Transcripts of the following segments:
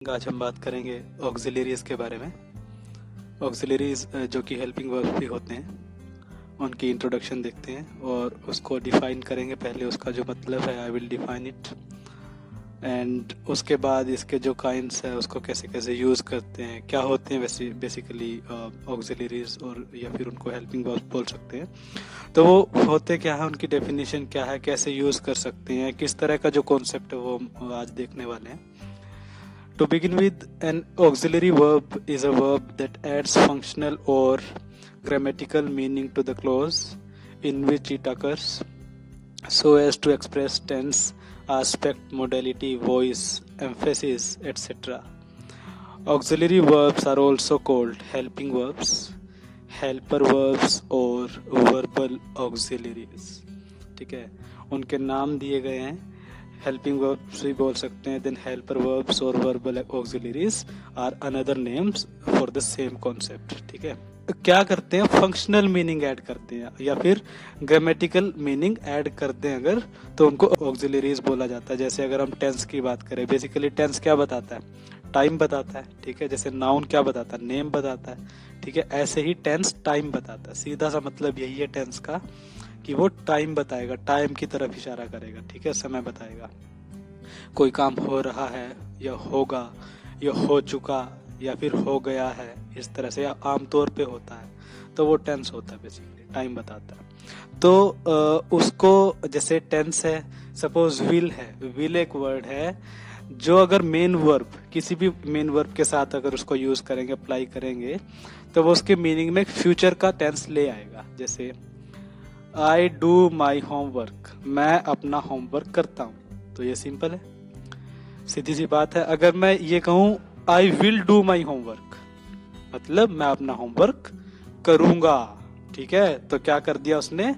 आज हम बात करेंगे ऑक्सिलरीज के बारे में। ऑक्सिलरीज जो कि हेल्पिंग वर्ब भी होते हैं, उनकी इंट्रोडक्शन देखते हैं और उसको डिफाइन करेंगे। पहले उसका जो मतलब है, I will define it, and उसके बाद इसके जो काइंड्स है उसको कैसे कैसे यूज़ करते हैं, क्या होते हैं वैसे बेसिकली ऑक्सिलरीज, और या फिर उनको हेल्पिंग वर्ब बोल सकते हैं। तो वो होते क्या है, उनकी डेफिनेशन क्या है, कैसे यूज़ कर सकते हैं, किस तरह का जो कॉन्सेप्ट है वो हम आज देखने वाले हैं। To begin with, an auxiliary verb is a verb that adds functional or grammatical meaning to the clause in which it occurs, so as to express tense, aspect, modality, voice, emphasis, etc. Auxiliary verbs are also called helping verbs, helper verbs और verbal auxiliaries। ठीक है, उनके नाम दिए गए हैं। Helping verbs भी बोल सकते हैं, देन हेल्पर वर्ब्स और verbal auxiliaries are another names for the same concept. ठीक है, क्या करते हैं, फंक्शनल मीनिंग ऐड करते हैं या फिर ग्रामेटिकल मीनिंग ऐड करते हैं अगर, तो उनको ऑक्सिलरीज बोला जाता है। जैसे अगर हम टेंस की बात करें, बेसिकली टेंस क्या बताता है, टाइम बताता है। ठीक है, जैसे नाउन क्या बताता है, नेम बताता है। ठीक है, ऐसे ही टेंस टाइम बताता है। सीधा सा मतलब यही है टेंस का कि वो टाइम बताएगा, टाइम की तरफ इशारा करेगा। ठीक है, समय बताएगा। कोई काम हो रहा है या होगा या हो चुका या फिर हो गया है, इस तरह से आमतौर पे होता है, तो वो टेंस होता है, बेसिकली टाइम बताता है। तो उसको जैसे टेंस है, सपोज विल है, विल एक वर्ड है जो अगर मेन वर्ब, किसी भी मेन वर्ब के साथ अगर उसको यूज करेंगे, अप्लाई करेंगे, तो वो उसके मीनिंग में फ्यूचर का टेंस ले आएगा। जैसे आई डू माई होमवर्क, मैं अपना होमवर्क करता हूँ, तो ये सिंपल है, सीधी सी बात है। अगर मैं ये कहूँ I will do my homework, मतलब मैं अपना होमवर्क करूंगा। ठीक है, तो क्या कर दिया उसने,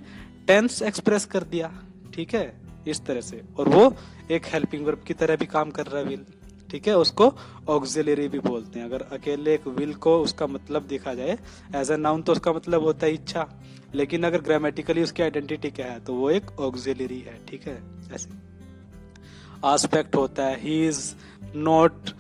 टेंस एक्सप्रेस कर दिया। ठीक है, इस तरह से, और वो एक हेल्पिंग वर्ब की तरह भी काम कर रहा है विल। ठीक है, उसको ऑक्सिलरी भी बोलते हैं। अगर अकेले एक विल को उसका मतलब देखा जाए एज अ नाउन, तो उसका मतलब होता है इच्छा, लेकिन अगर ग्रामेटिकली उसकी आइडेंटिटी क्या है, तो वो एक ऑक्सिलरी है। ठीक है, ऐसे आस्पेक्ट होता है, he is not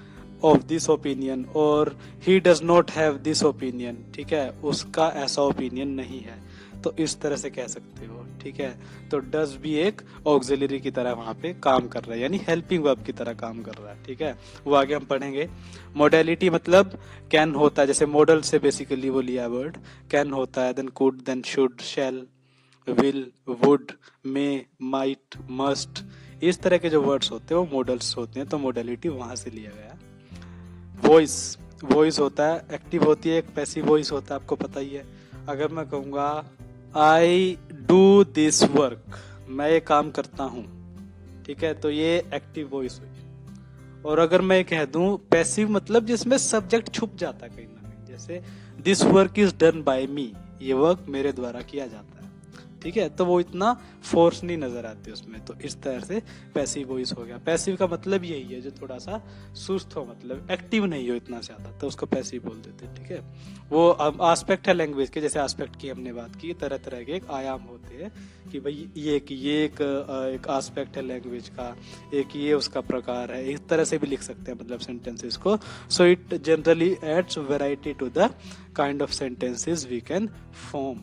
of this opinion और he does not have this opinion. ठीक है, उसका ऐसा ओपिनियन नहीं है, तो इस तरह से कह सकते हो। ठीक है, तो डज भी एक ऑक्सिलरी की तरह वहां पे काम कर रहा है, यानी हेल्पिंग वर्ब की तरह काम कर रहा है। ठीक है, वो आगे हम पढ़ेंगे। मोडेलिटी मतलब कैन होता है, जैसे मॉडल से बेसिकली वो लिया वर्ड, कैन होता है, then could, then should, shall, will, would, may, might, must, इस तरह के जो वर्ड्स होते हैं वो मॉडल्स होते हैं, तो मोडेलिटी वहां से लिया गया। वॉइस, वॉइस होता है, एक्टिव होती है, एक पैसिव वॉइस होता है, आपको पता ही है। अगर मैं कहूँगा आई डू दिस वर्क, मैं ये काम करता हूँ, ठीक है, तो ये एक्टिव वॉइस हुई। और अगर मैं कह दूं पैसिव, मतलब जिसमें सब्जेक्ट छुप जाता है कहीं ना कहीं, जैसे this work is done by me, ये वर्क मेरे द्वारा किया जाता है। ठीक है, तो वो इतना फोर्स नहीं नजर आती उसमें, तो इस तरह से पैसिव वॉइस हो गया। पैसिव का मतलब यही है जो थोड़ा सा सुस्त हो, मतलब एक्टिव नहीं हो इतना ज्यादा, तो उसको पैसिव बोल देते हैं। ठीक है, वो आस्पेक्ट है लैंग्वेज के, जैसे आस्पेक्ट की हमने बात की, तरह तरह के एक आयाम होते हैं कि भाई ये एक आस्पेक्ट है लैंग्वेज का, एक ये उसका प्रकार है, इस तरह से भी लिख सकते हैं मतलब सेंटेंसेस को। So it generally adds variety to the kind of sentences we can form,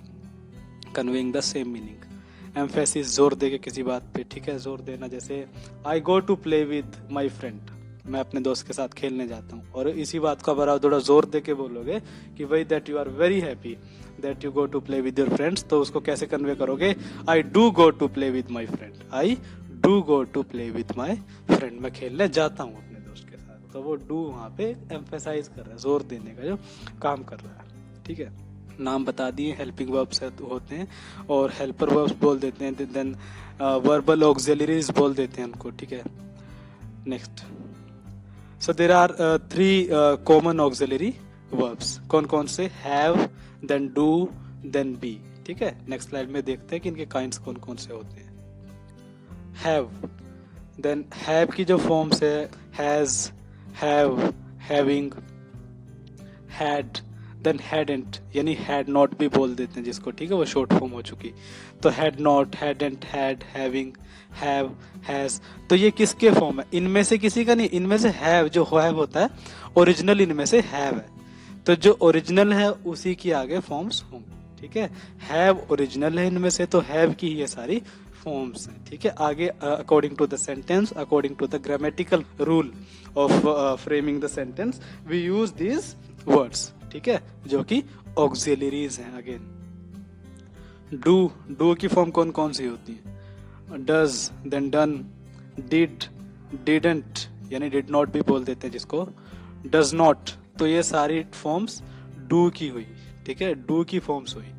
conveying the same meaning. Emphasis, जोर दे के किसी बात पे। ठीक है, जोर देना, जैसे I go to play with my friend, मैं अपने दोस्त के साथ खेलने जाता हूँ, और इसी बात को अगर आप थोड़ा जोर दे के बोलोगे कि भाई that you are very happy that you go to play with your friends, तो उसको कैसे कन्वे करोगे, I do go to play with my friend, I do go to play with my friend, मैं खेलने जाता हूँ अपने दोस्त के साथ। तो वो डू वहाँ पे एम्फेसाइज कर रहा है, जोर देने का जो काम कर रहा है। ठीक है, नाम बता दिए, हेल्पिंग वर्ब्स होते हैं और हेल्पर वर्ब्स बोल देते हैं, देन वर्बल ऑक्सिलरीज बोल देते हैं उनको। ठीक है, next, so there are 3 common auxiliary verbs. कौन कौन से, have, then do, then be. ठीक है, नेक्स्ट स्लाइड में देखते हैं कि इनके काइंड्स कौन कौन से होते हैं। हैव, देन हैव की जो फॉर्म्स है, has, have, having, had, then hadn't यानी हैड नॉट भी बोल देते हैं जिसको, ठीक है, वो शॉर्ट फॉर्म हो चुकी। तो had not, hadn't, had, having, have, has, तो ये किसके फॉर्म है? इनमें से किसी का नहीं, इनमें से हैव, जो हैव होता है ओरिजिनल इनमें से हैव है, तो जो ओरिजिनल है उसी की आगे फॉर्म्स होंगे, ठीक है। हैव ओरिजिनल है इनमें से, तो हैव की ये सारी फॉर्म्स हैं, ठीक है। आगे according to the sentence, according to the grammatical rule of framing the sentence, we use these words, ठीक है, जो कि ऑक्सिलरीज हैं। अगेन डू की फॉर्म कौन कौन सी होती है? Does, then done, did, didn't यानी डिड नॉट भी बोल देते हैं जिसको, डज नॉट, तो ये सारी फॉर्म्स डू की हुई, ठीक है, डू की फॉर्म्स हुई।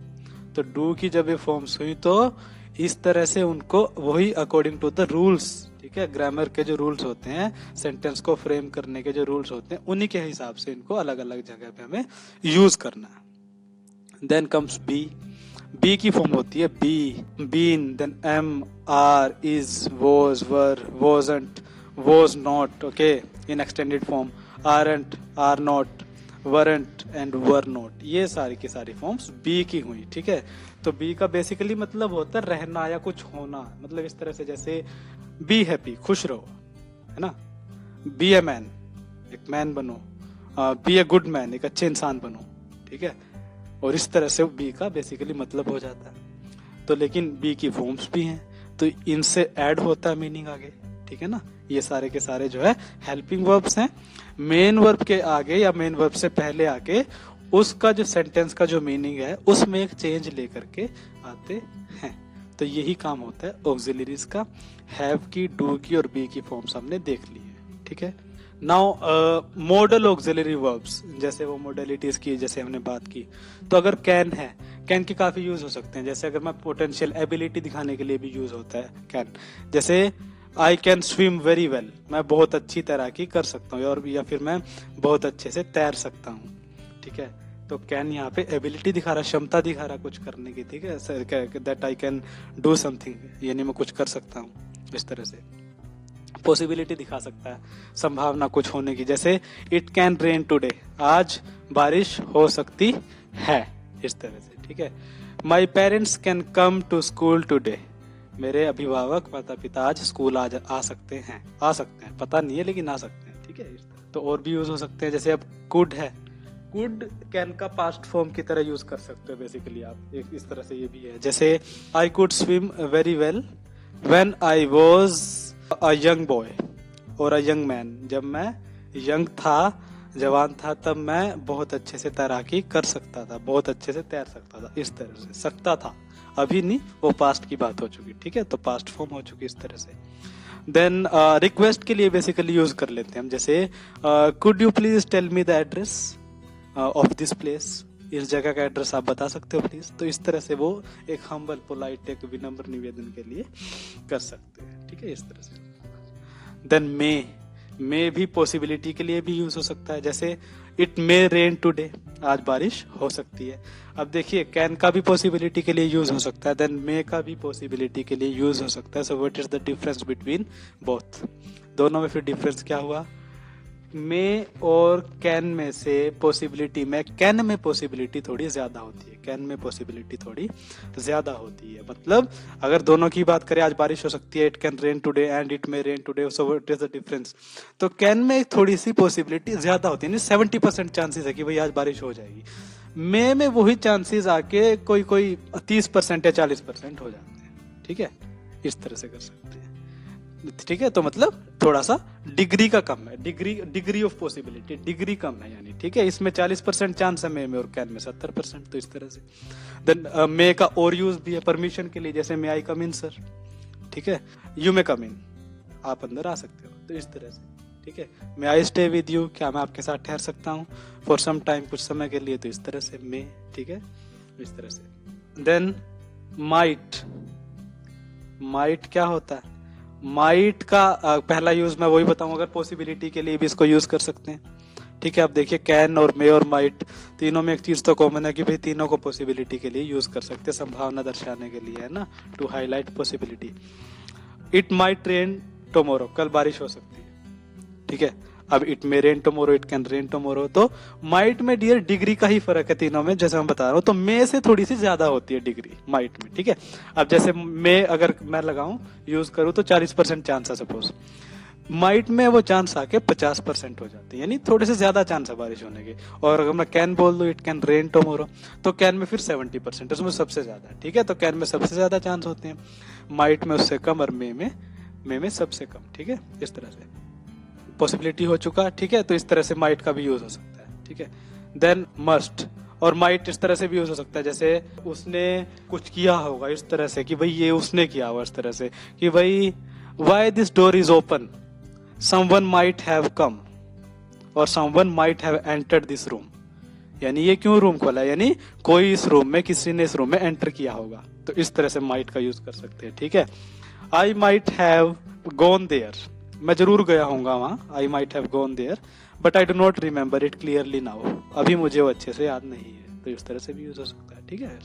तो डू की जब ये फॉर्म्स हुई तो इस तरह से उनको वही अकॉर्डिंग टू द रूल्स, ठीक है, ग्रामर के जो रूल्स होते हैं, सेंटेंस को फ्रेम करने के जो रूल्स होते हैं, उन्हीं के हिसाब से इनको अलग अलग जगह पे हमें यूज करना है। देन कम्स बी, बी की फॉर्म होती है be, been, then am, are, is, was, were, wasn't, was not, okay, in extended form, aren't, are not, weren't and were not, ये सारी की सारी फॉर्म्स बी की हुई, ठीक है। तो बी का बेसिकली मतलब होता है रहना या कुछ होना, मतलब इस तरह से, जैसे बी हैप्पी, खुश रहो, है ना, बी ए मैन, एक मैन बनो, बी ए गुड मैन, एक अच्छे इंसान बनो, ठीक है, और इस तरह से बी का बेसिकली मतलब हो जाता है। तो लेकिन बी की फॉर्म्स भी हैं, तो इनसे ऐड होता है मीनिंग आगे, ठीक है ना। ये सारे के सारे जो है हेल्पिंग वर्ब्स हैं। मेन वर्ब के आगे या मेन वर्ब से पहले आके उसका जो सेंटेंस का जो मीनिंग है उसमें एक चेंज लेकर के आते हैं। तो यही काम होता है ऑक्सिलरीज का। हैव की, डू की और बी की फॉर्म्स हमने देख ली है, ठीक है। नाउ मॉडल ऑक्सिलरी वर्ब्स, जैसे वो मॉडलिटीज की जैसे हमने बात की, तो अगर कैन है, कैन के काफी यूज हो सकते हैं। जैसे अगर मैं पोटेंशियल एबिलिटी दिखाने के लिए भी यूज होता है कैन, जैसे I can swim very well, मैं बहुत अच्छी तैराकी कर सकता हूँ, और या फिर मैं बहुत अच्छे से तैर सकता हूँ, ठीक है। तो कैन यहाँ पे एबिलिटी दिखा रहा, क्षमता दिखा रहा कुछ करने की, ठीक है, that I can do something, यानी मैं कुछ कर सकता हूँ, इस तरह से। पॉसिबिलिटी दिखा सकता है, संभावना कुछ होने की, जैसे इट कैन रेन टुडे, आज बारिश हो सकती है, इस तरह से, ठीक है। My parents can come to school today, मेरे अभिभावक माता पिता आज स्कूल आ सकते हैं, पता नहीं है लेकिन आ सकते हैं, ठीक है। तो और भी यूज हो सकते हैं, जैसे अब कुड है, कुड कैन का पास्ट फॉर्म की तरह यूज कर सकते हो बेसिकली आप, एक इस तरह से ये भी है। जैसे I could swim very well when I was a young boy और अ यंग मैन, जब मैं यंग था, जवान था, तब मैं बहुत अच्छे से तैराकी कर सकता था, बहुत अच्छे से तैर सकता था, इस तरह से सकता था, अभी नहीं, वो पास्ट की बात हो चुकी, ठीक है, तो पास्ट फॉर्म हो चुकी इस तरह से। देन रिक्वेस्ट के लिए बेसिकली यूज कर लेते हैं हम, जैसे could you please tell me the address of this place, इस जगह का एड्रेस आप बता सकते हो प्लीज। तो इस तरह से वो एक हम्बल, पोलाइट, एक विनम्र निवेदन के लिए कर सकते हैं, ठीक है, इस तरह से। देन मे भी पॉसिबिलिटी के लिए भी यूज हो सकता है, जैसे इट मे रेन टुडे, आज बारिश हो सकती है। अब देखिए कैन का भी पॉसिबिलिटी के लिए यूज हो सकता है, देन मे का भी पॉसिबिलिटी के लिए यूज हो सकता है। So what is the difference between both, दोनों में फिर डिफरेंस क्या हुआ? में और कैन में से पॉसिबिलिटी में, कैन में पॉसिबिलिटी थोड़ी ज्यादा होती है, कैन में पॉसिबिलिटी थोड़ी ज्यादा होती है। मतलब अगर दोनों की बात करें, आज बारिश हो सकती है, it can rain today and it may rain today, so what is the difference? तो कैन में थोड़ी सी पॉसिबिलिटी ज्यादा होती है, 70% चांसेस है कि भाई आज बारिश हो जाएगी। में वही चांसेस आके कोई 30% या 40% हो जाते हैं, ठीक है, इस तरह से कर सकते हैं, ठीक है। तो मतलब थोड़ा सा डिग्री का कम है, डिग्री ऑफ पॉसिबिलिटी, डिग्री कम है यानी, ठीक है। इसमें 40% चांस है में और कैन में 70%, तो इस तरह से। देन मे का और यूज भी है परमिशन के लिए, जैसे मे आई कम इन सर, ठीक है, यू मे कम इन, आप अंदर आ सकते हो, तो इस तरह से, ठीक है। मे आई स्टे विद यू, क्या मैं आपके साथ ठहर सकता हूँ फॉर सम टाइम, कुछ समय के लिए, तो इस तरह से मे, ठीक है, इस तरह से। देन माइट क्या होता है? माइट का पहला यूज मैं वही बताऊं, अगर पॉसिबिलिटी के लिए भी इसको यूज कर सकते हैं, ठीक है। आप देखिए कैन और मे और माइट, तीनों में एक चीज तो कॉमन है कि भाई तीनों को पॉसिबिलिटी के लिए यूज कर सकते हैं, संभावना दर्शाने के लिए, है ना, to highlight possibility. It might rain tomorrow, कल बारिश हो सकती है, ठीक है। अब it may rain tomorrow, it can rain tomorrow, तो माइट में डियर डिग्री का ही फर्क है तीनों में, जैसे मैं बता रहा हूँ। तो मे से थोड़ी सी ज्यादा होती है डिग्री माइट में, ठीक है। अब जैसे मे अगर मैं लगाऊं, यूज करूँ तो 40% चांस है सपोज, माइट में वो चांस आके 50% हो जाते हैं, यानी थोड़े से ज्यादा चांस है बारिश होने के। और अगर मैं कैन बोल दूं, इट कैन रेन टुमारो, तो कैन में फिर 70%, उसमें सबसे ज्यादा है, ठीक है। तो कैन में सबसे ज्यादा चांस होते हैं, माइट में उससे कम, और मे में सबसे कम, ठीक है। इस तरह से पॉसिबिलिटी हो चुका, ठीक है। तो इस तरह से माइट का भी यूज हो सकता है, ठीक है। देन मस्ट और माइट इस तरह से भी यूज हो सकता है, जैसे उसने कुछ किया होगा इस तरह से कि भाई ये उसने किया हुआ, इस तरह से कि भाई why this door is open, someone might have come और someone might have entered this room, यानी ये क्यों रूम खोला, यानी कोई इस रूम में, किसी ने इस रूम में एंटर किया होगा। तो इस तरह से might का यूज कर सकते हैं, ठीक है। I might have gone there, मैं जरूर गया होऊंगा वहां, I might have gone there but I do not remember it clearly now, अभी मुझे वो अच्छे से याद नहीं है। तो इस तरह से भी यूज हो सकता है, ठीक है।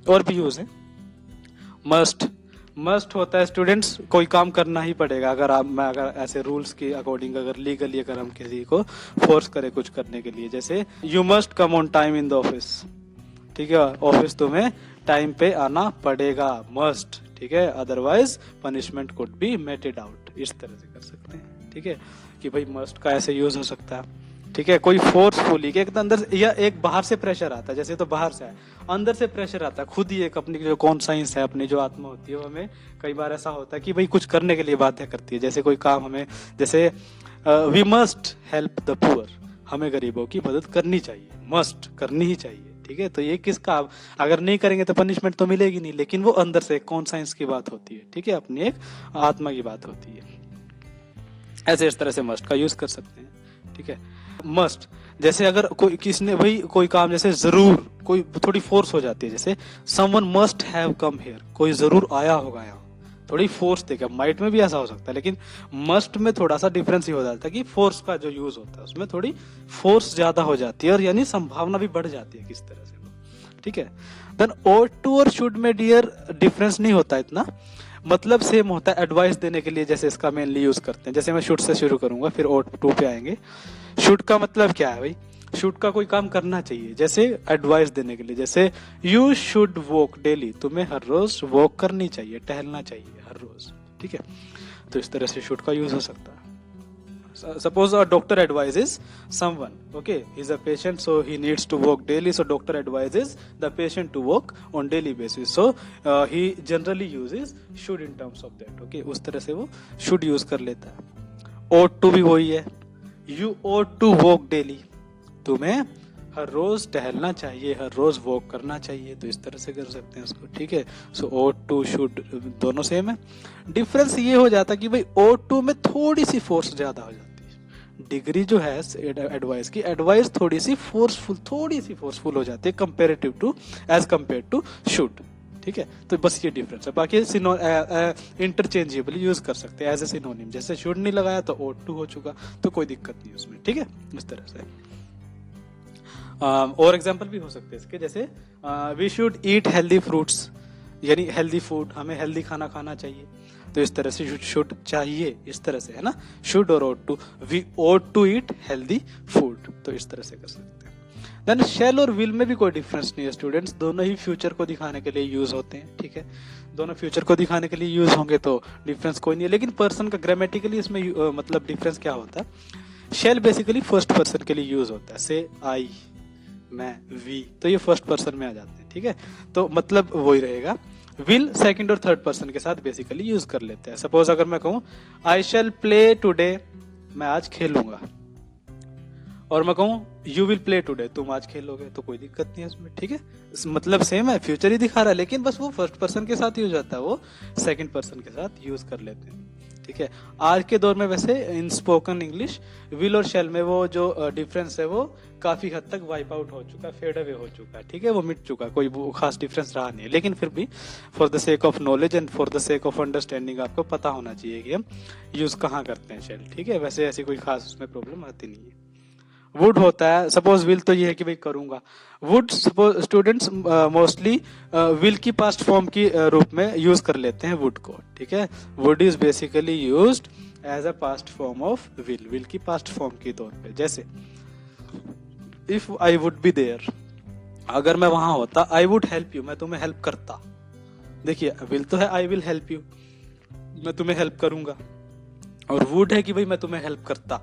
और भी यूज है। मस्ट होता है स्टूडेंट्स, कोई काम करना ही पड़ेगा। अगर ऐसे रूल्स के अकॉर्डिंग, अगर लीगली अगर हम किसी को फोर्स करें कुछ करने के लिए, जैसे you must come on time in the office, ठीक है। ऑफिस तुम्हें टाइम पे आना पड़ेगा, मस्ट, ठीक है। Otherwise punishment could be mated out, इस तरह से कर सकते हैं, ठीक है। कि भाई मस्ट का ऐसे यूज हो सकता है, ठीक है। कोई फोर्सफुली के अंदर, या एक बाहर से प्रेशर आता है, जैसे तो बाहर से है, अंदर से प्रेशर आता है, खुद ही एक अपनी जो कॉन्साइंस है, अपनी जो आत्मा होती है, वो हमें कई बार ऐसा होता है कि भाई कुछ करने के लिए बाध्य करती है। जैसे कोई काम हमें, जैसे we must help the poor, हमें गरीबों की मदद करनी चाहिए, मस्ट करनी ही चाहिए, ठीक है। तो ये किसका, अगर नहीं करेंगे तो पनिशमेंट तो मिलेगी नहीं, लेकिन वो अंदर से कॉन्साइंस की बात होती है, ठीक है, अपनी एक आत्मा की बात होती है। ऐसे इस तरह से मस्ट का यूज कर सकते हैं, ठीक है। मस्ट, जैसे अगर कोई किसने भाई कोई काम, जैसे जरूर, कोई थोड़ी फोर्स हो जाती है, जैसे someone must have come here, कोई जरूर आया होगा यहाँ, थोड़ी फोर्स देगा। माइट में भी ऐसा हो सकता है, लेकिन मस्ट में थोड़ा सा डिफरेंस ही हो जाता है कि फोर्स का जो यूज होता है उसमें थोड़ी फोर्स ज्यादा हो जाती है, और यानी संभावना भी बढ़ जाती है किस तरह से, ठीक है। देन ought to और should में डियर डिफरेंस नहीं होता इतना, मतलब सेम होता है। एडवाइस देने के लिए जैसे इसका मेनली यूज करते हैं, जैसे मैं शुड से शुरू करूंगा फिर ought to पे आएंगे। शुड का मतलब क्या है भाई, शुड का कोई काम करना चाहिए, जैसे एडवाइस देने के लिए, जैसे यू शुड वॉक डेली, तुम्हें हर रोज वॉक करनी चाहिए, टहलना चाहिए हर रोज, ठीक है। तो इस तरह से शुड का यूज हो सकता है। Suppose a doctor advises someone, okay, he's a patient, so he needs to walk daily, so doctor advises the patient to walk on daily basis, so he generally uses should in terms of that, okay, उस तरह से वो should use कर लेता है। ought to भी वही है, you ought to walk daily, तुम्हें हर रोज टहलना चाहिए, हर रोज वॉक करना चाहिए, तो इस तरह से कर सकते हैं उसको, ठीक है। सो ought to should दोनों सेम है। डिफरेंस ये हो जाता है कि भाई ought to में थोड़ी सी फोर्स ज्यादा हो जाती है, डिग्री जो है एडवाइस की, एडवाइस थोड़ी सी फोर्सफुल हो जाती है comparative to, as compare to should, ठीक है। तो बस ये डिफरेंस है, बाकी इंटरचेंजेबल यूज कर सकते हैं एज ए सिनोनिम, जैसे शुड नहीं लगाया तो ought to हो चुका, तो कोई दिक्कत नहीं उसमें, ठीक है। इस तरह से और एग्जाम्पल भी हो सकते हैं इसके, जैसे we should eat healthy fruits, यानी हेल्दी फूड, हमें हेल्दी खाना खाना चाहिए, तो इस तरह से शुड चाहिए, इस तरह से है ना, शुड और ought to, we ought to eat healthy food, तो इस तरह से कर सकते हैं। देन शैल और विल में भी कोई डिफरेंस नहीं है स्टूडेंट्स, दोनों ही फ्यूचर को दिखाने के लिए यूज होते हैं, ठीक है। दोनों फ्यूचर को दिखाने के लिए यूज होंगे तो डिफरेंस कोई नहीं है, लेकिन पर्सन का ग्रामेटिकली इसमें मतलब डिफरेंस क्या होता है। शैल बेसिकली फर्स्ट पर्सन के लिए यूज होता है, से आई, मैं, वी, तो ये फर्स्ट पर्सन में आ जाते हैं, ठीक है। तो मतलब वही रहेगा। विल सेकंड और थर्ड पर्सन के साथ बेसिकली यूज कर लेते हैं। सपोज अगर मैं कहूं आई शैल प्ले टुडे, मैं आज खेलूंगा, और मैं कहूं यू विल प्ले टुडे, तुम आज खेलोगे, तो कोई दिक्कत नहीं है उसमें, ठीक है। मतलब सेम है, फ्यूचर ही दिखा रहा है, लेकिन बस वो फर्स्ट पर्सन के साथ यूज होता है, वो सेकंड पर्सन के साथ यूज कर लेते हैं, ठीक है। आज के दौर में वैसे इन स्पोकन इंग्लिश विल और शैल में वो जो डिफरेंस है वो काफी हद तक वाइप आउट हो चुका है, फेड अवे हो चुका है, ठीक है, वो मिट चुका है, कोई खास डिफरेंस रहा नहीं है। लेकिन फिर भी for the sake of knowledge and for the sake of understanding आपको पता होना चाहिए कि हम यूज कहाँ करते हैं शैल, ठीक है। वैसे ऐसी कोई खास उसमें प्रॉब्लम आती नहीं है। वुड होता है, सपोज विल तो ये है कि भाई करूंगा, would suppose students mostly will की पास्ट फॉर्म की रूप में यूज कर लेते हैं वुड को, ठीक है। Would is basically used as a past form of will, will की पास्ट फॉर्म के तौर पे। जैसे if I would be there, अगर मैं वहां होता, आई वुड हेल्प यू, मैं तुम्हें हेल्प करता। देखिए विल तो है आई विल हेल्प यू, मैं तुम्हें हेल्प करूंगा, और वुड है कि भाई मैं तुम्हें हेल्प करता।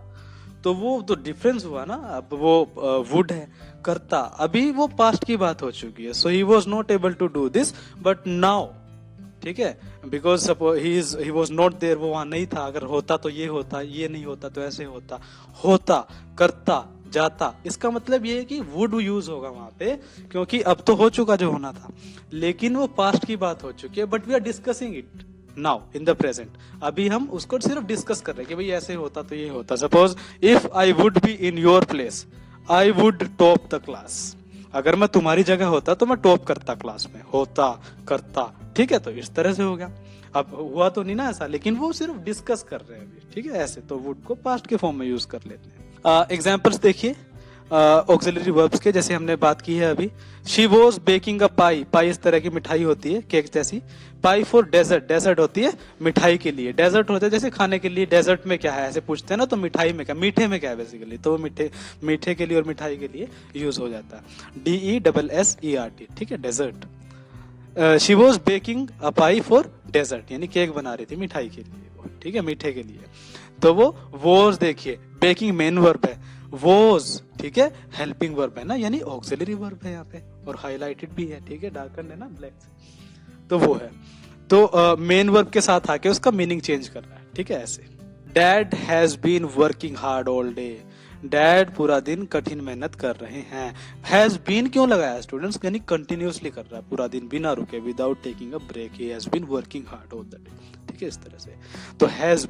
तो वो तो डिफरेंस हुआ ना, अब वो वुड है, करता, अभी वो पास्ट की बात हो चुकी है। So he was not able to do this but now, ठीक है, because suppose he was not there, वो वहां नहीं था। अगर होता तो ये होता, ये नहीं होता तो ऐसे होता, होता, करता, जाता। इसका मतलब ये है कि वुड यूज होगा वहां पे, क्योंकि अब तो हो चुका जो होना था, लेकिन वो पास्ट की बात हो चुकी है। But we are discussing it now in the present, अभी हम उसको सिर्फ डिस्कस कर रहे हैं कि भाई ऐसे होता तो ये होता। Suppose if I would be in your place, I would top the class. अगर मैं तुम्हारी जगह होता तो मैं टॉप करता क्लास में, होता, करता, ठीक है। तो इस तरह से हो गया। अब हुआ तो नहीं ना ऐसा, लेकिन वो सिर्फ डिस्कस कर रहे हैं अभी, ठीक है। ऐसे तो वुड को पास्ट के फॉर्म में यूज कर लेते हैं। एग्जाम्पल्स देखिए ऑक्सिलरी वर्ब्स के, जैसे हमने बात की है अभी। शी वॉज बेकिंग अ पाई, पाई इस तरह की मिठाई होती है, केक जैसी। पाई फॉर डेजर्ट, डेजर्ट होती है मिठाई के लिए, डेजर्ट होता है जैसे खाने के लिए। डेजर्ट में क्या है ऐसे पूछते हैं ना, तो मिठाई में क्या, मीठे में क्या है बेसिकली, तो मीठे, मीठे के लिए और मिठाई के लिए यूज हो जाता है। DESSERT, ठीक है, dessert. She was baking a pie for dessert, यानी केक बना रही थी मिठाई के लिए, ठीक है, मीठे के लिए। तो वो वॉज, देखिए बेकिंग मेन वर्ब है, वॉज, ठीक है, हेल्पिंग वर्ब है ना, यानी ऑक्सिलरी वर्ब है यहाँ पे, और हाईलाइटेड भी है, ठीक है, डार्कन है ना ब्लैक से, तो वो है। तो मेन वर्ब के साथ आके उसका मीनिंग चेंज कर रहा है, ठीक है, ऐसे। Dad has been working hard all day, dad पूरा दिन कठिन मेहनत कर रहे हैं। हैज बीन क्यों लगाया स्टूडेंट्स, यानी कंटिन्यूअसली कर रहा है पूरा दिन बिना रुके, without taking a break, he has been working hard all the day, ठीक है, इस तरह से। तो has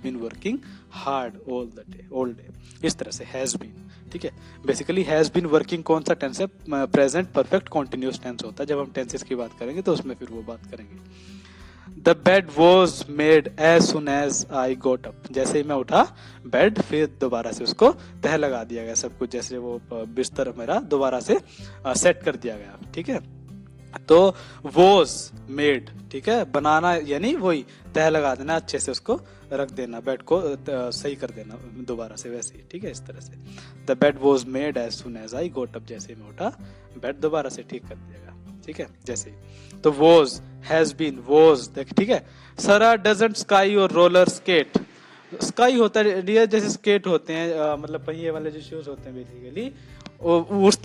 been working hard all the day, all day, इस तरह से हैज बीन, ठीक है। बेसिकली हैज बीन वर्किंग कौन सा टेंस है, प्रेजेंट परफेक्ट कॉन्टिन्यूस टेंस होता है। जब हम टेंसेस की बात करेंगे तो उसमें फिर वो बात करेंगे। The bed was made as soon as I got up, जैसे ही मैं उठा बेड, फिर दोबारा से उसको तह लगा दिया गया, सब कुछ जैसे वो बिस्तर मेरा दोबारा से सेट कर दिया गया, ठीक है। तो was made, ठीक है, बनाना यानी वही तह लगा देना, अच्छे से उसको रख देना, बेड को सही कर देना दोबारा से, वैसे ही, ठीक है, इस तरह से। The bed was made as soon as I got up, जैसे ही मैं उठा बेड दोबारा से ठीक कर दिया गया, ठीक है, जैसे ही। तो was, has been, was, देख, ठीक है। सरा डजंट स्काई और रोलर स्केट, स्काई होता है डियर जैसे स्केट होते हैं, मतलब पहिए वाले जो शूज होते हैं बेसिकली, उस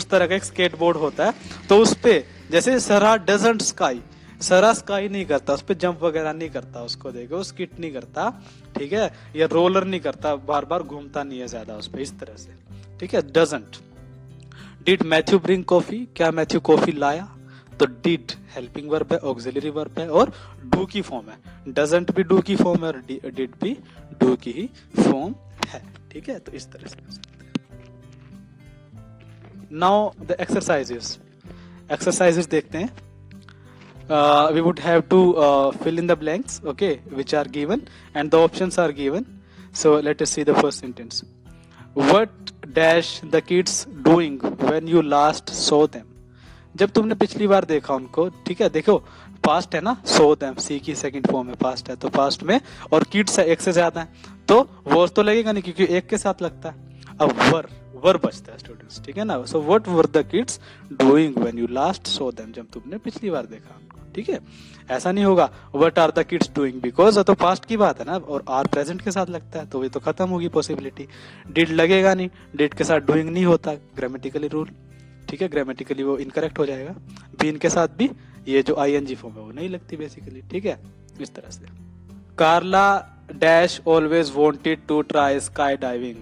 तरह का एक स्केट बोर्ड होता है। तो उस पे जैसे सरा डजंट स्काई, सरा स्काई नहीं करता, उस पे जंप वगैरह नहीं करता, उसको देखो स्किट नहीं करता, ठीक है, या रोलर नहीं करता, बार बार घूमता नहीं है ज्यादा उस पे, इस तरह से, ठीक है, doesn't. Did Matthew bring coffee, क्या मैथ्यू कॉफी लाया, तो डिड हेल्पिंग वर्ब है, ऑक्सिलरी वर्ब है, और डू की फॉर्म है। डजंट भी डू की फॉर्म है, और डिड भी डू की ही फॉर्म है, ठीक है। तो इस तरह से नाउ द एक्सरसाइजेस देखते हैं। We would have to fill in the blanks, okay, which are given, and the options are given. So let us see the first sentence. What dash the kids doing when you last saw them? जब तुमने पिछली बार देखा उनको, ठीक है, देखो past है ना, सो देम, सी की सेकंड फॉर्म में पास्ट है, तो पास्ट में, और किड्स है एक से ज्यादा है, तो वॉज तो लगेगा नहीं क्योंकि एक के साथ लगता है। अब वर बचता है स्टूडेंट्स, ठीक है ना। So what were the kids doing when you last so them, जब तुमने पिछली बार देखा उनको, ठीक है। ऐसा नहीं होगा what are the kids doing, because तो पास्ट की बात है ना, और आर प्रेजेंट के साथ लगता है, तो ये तो खत्म होगी पॉसिबिलिटी। डिड लगेगा नहीं, डिड के साथ डूइंग नहीं होता, ग्रामेटिकली रूल, ठीक है, ग्रामेटिकली वो इनकरेक्ट हो जाएगा। बीन के साथ भी ये जो ING फॉर्म है वो नहीं लगती बेसिकली, ठीक है, इस तरह से। Carla dash always wanted to try sky diving,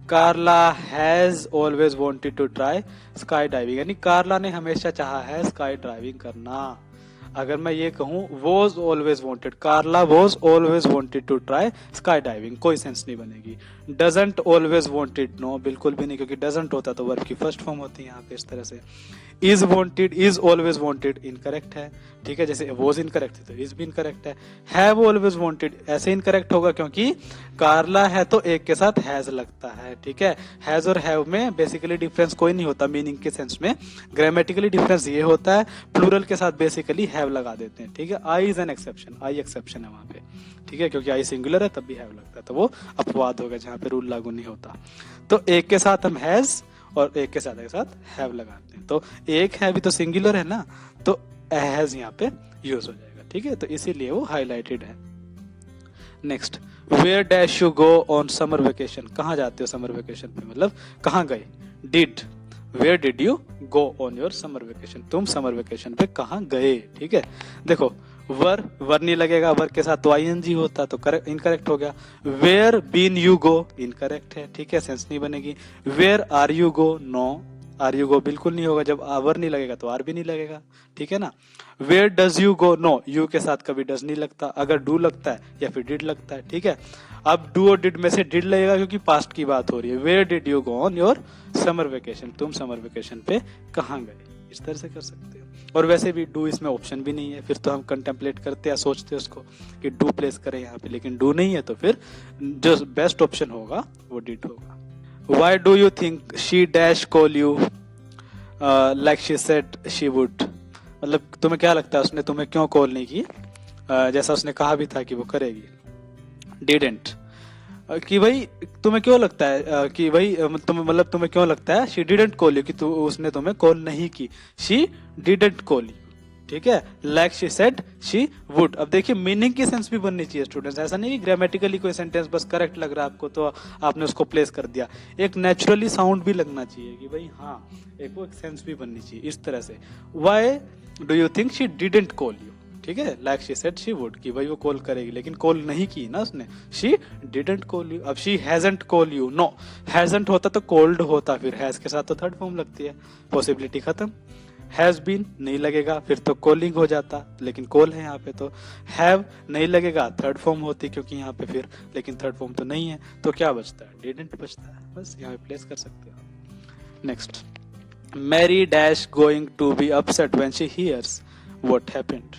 Carla has always wanted to try sky diving, यानी कार्ला ने हमेशा चाहा है स्काई डाइविंग करना। अगर मैं ये कहूँ was always wanted, Carla was always wanted to try sky diving, कोई सेंस नहीं बनेगी। डजंट ऑलवेज वांटेड, नो, बिल्कुल भी नहीं, क्योंकि डजंट होता तो वर्ब की फर्स्ट फॉर्म होती है यहाँ पे, इस तरह से। Is wanted, is always wanted incorrect है, ठीक है, जैसे वॉज इनकरेक्ट है तो इज भी इनकरेक्ट है। हैव ऑलवेज वांटेड ऐसे इनकरेक्ट होगा क्योंकि कार्ला है तो एक के साथ हैज लगता है, ठीक है। हैज और हैव में बेसिकली डिफरेंस कोई नहीं होता मीनिंग के सेंस में, ग्रामेटिकली डिफरेंस ये होता है, प्लूरल के साथ बेसिकली हैव हैव लगा देते हैं, ठीक है। I is an exception, I exception है वहां पे, ठीक है, क्योंकि आई सिंगुलर है तब भी हैव लगता है, तो वो अपवाद हो गया जहाँ पे रूल लागू नहीं होता। तो एक के साथ हम हैज और एक के साथ हैव लगाते हैं, तो एक है भी तो सिंगुलर है ना, तो हैज यहाँ पे यूज हो जाएगा, ठीक है, तो इसीलिए वो हाईलाइटेड है। Next, where dash you go on summer vacation, कहाँ जाते हो समर वेकेशन पे, मतलब कहाँ गए। Did, where did you go on your summer vacation, तुम समर वेकेशन पे कहाँ गए, ठीक है। देखो वर नहीं लगेगा, वर के साथ तो आईएनजी होता, तो करेक्ट इनकरेक्ट हो गया। Where been you go incorrect है, ठीक है, सेंस नहीं बनेगी। Where are you go, no, are you go बिल्कुल नहीं होगा, जब वर नहीं लगेगा तो आर भी नहीं लगेगा, ठीक है ना। Where does you go, no, you के साथ कभी डज नहीं लगता, अगर डू लगता है या फिर डिड लगता है, ठीक है। अब डू और डिड में से डिड लगेगा क्योंकि पास्ट की बात हो रही है। Where did you go on your summer vacation, तुम समर वेकेशन पे कहाँ गए, इस तरह से कर सकते हो। और वैसे भी डू इसमें ऑप्शन भी नहीं है, फिर तो हम कंटेम्पलेट करते हैं, सोचते हैं उसको कि डू प्लेस करें यहाँ पे, लेकिन डू नहीं है, तो फिर जो बेस्ट ऑप्शन होगा वो डिड होगा। Why do you think she dash call you like she said she would, मतलब तुम्हें क्या लगता है उसने तुम्हें क्यों कॉल नहीं की, जैसा उसने कहा भी था कि वो करेगी। didn't, कि भाई तुम्हें क्यों लगता है कि भाई मतलब तुम्हें क्यों लगता है she didn't call you, कि उसने तुम्हें कॉल नहीं की। she didn't call you, ठीक है, like she said she would. अब देखिए मीनिंग की सेंस भी बननी चाहिए स्टूडेंट्स, ऐसा नहीं कि ग्रामेटिकली कोई सेंटेंस बस करेक्ट लग रहा है आपको तो आपने उसको प्लेस कर दिया, एक नेचुरली साउंड भी लगना चाहिए कि भाई हाँ, एक वो एक सेंस भी बननी चाहिए इस तरह से। Why do you think she didn't call you, ठीक है, like she said she would, कि भाई वो कॉल करेगी, लेकिन कॉल नहीं की ना उसने, शी डिडंट कॉल यू। अब she hasn't call you, no, hasn't होता तो कॉल्ड होता, फिर हैज के साथ तो थर्ड फॉर्म लगती है, पॉसिबिलिटी खत्म। हैज बीन नहीं लगेगा, फिर तो कॉलिंग हो जाता, लेकिन कॉल है यहाँ पे, तो हैव नहीं लगेगा, थर्ड फॉर्म होती क्योंकि यहाँ पे फिर, लेकिन थर्ड फॉर्म तो नहीं है, तो क्या बचता है, डिडंट बचता है, बस यहाँ पे प्लेस कर सकते हो। Next, Mary dash going to be upset when she hears what happened.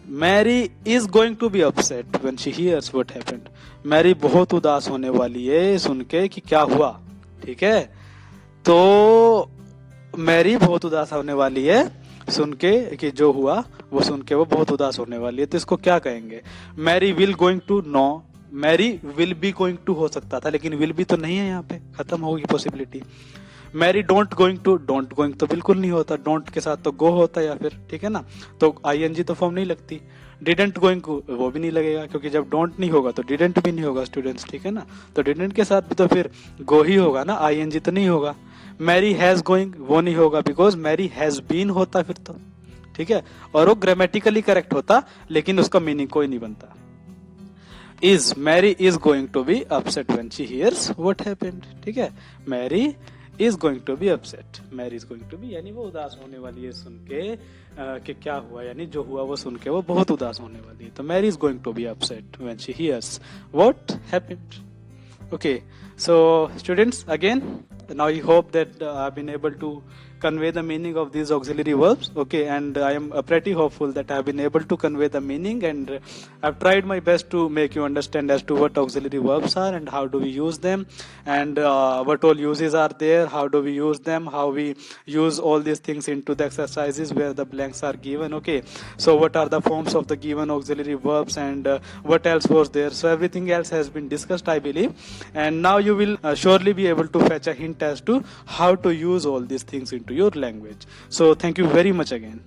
Mary is going to be upset when she hears what happened, Mary बहुत उदास होने वाली है सुन के कि क्या हुआ, ठीक है, तो मैरी बहुत उदास होने वाली है सुन के कि जो हुआ वो सुन के वो बहुत उदास होने वाली है, तो इसको क्या कहेंगे। Mary will going to, no, Mary will be going to हो सकता था, लेकिन विल बी तो नहीं है यहाँ पे, खत्म होगी possibility. Mary don't going to, don't going तो बिल्कुल नहीं होता, डोंट के साथ तो गो होता है या फिर, ठीक है ना, तो आईएनजी तो फॉर्म नहीं लगती। डिडेंट गोइंग वो भी नहीं लगेगा क्योंकि जब डोंट नहीं होगा तो डिडेंट भी नहीं होगा स्टूडेंट्स, ठीक है ना, तो डिडेंट के साथ भी तो फिर गो ही होगा ना, आईएनजी तो नहीं होगा। मैरी हैज गोइंग वो नहीं होगा बिकॉज मैरी हैज बीन होता फिर तो, ठीक है, और वो ग्रामेटिकली करेक्ट होता, लेकिन उसका मीनिंग कोई नहीं बनता। Is, Mary is going to be upset when she hears what happened, ठीक है, Mary is going to be upset, Mary is going to be यानी वो उदास होने वाली है सुन के कि क्या हुआ, यानी जो हुआ वो सुन के वो बहुत उदास होने वाली है, तो Mary is going to be upset when she hears what happened. Okay, so students, again, now I hope that I've been able to convey the meaning of these auxiliary verbs, okay, and I am pretty hopeful that I've been able to convey the meaning, and I've tried my best to make you understand as to what auxiliary verbs are and how do we use them, and what all uses are there, how do we use them, how we use all these things into the exercises where the blanks are given, okay, so what are the forms of the given auxiliary verbs, and what else was there, so everything else has been discussed, I believe, and now you will surely be able to fetch a hint as to how to use all these things into your language. So thank you very much again.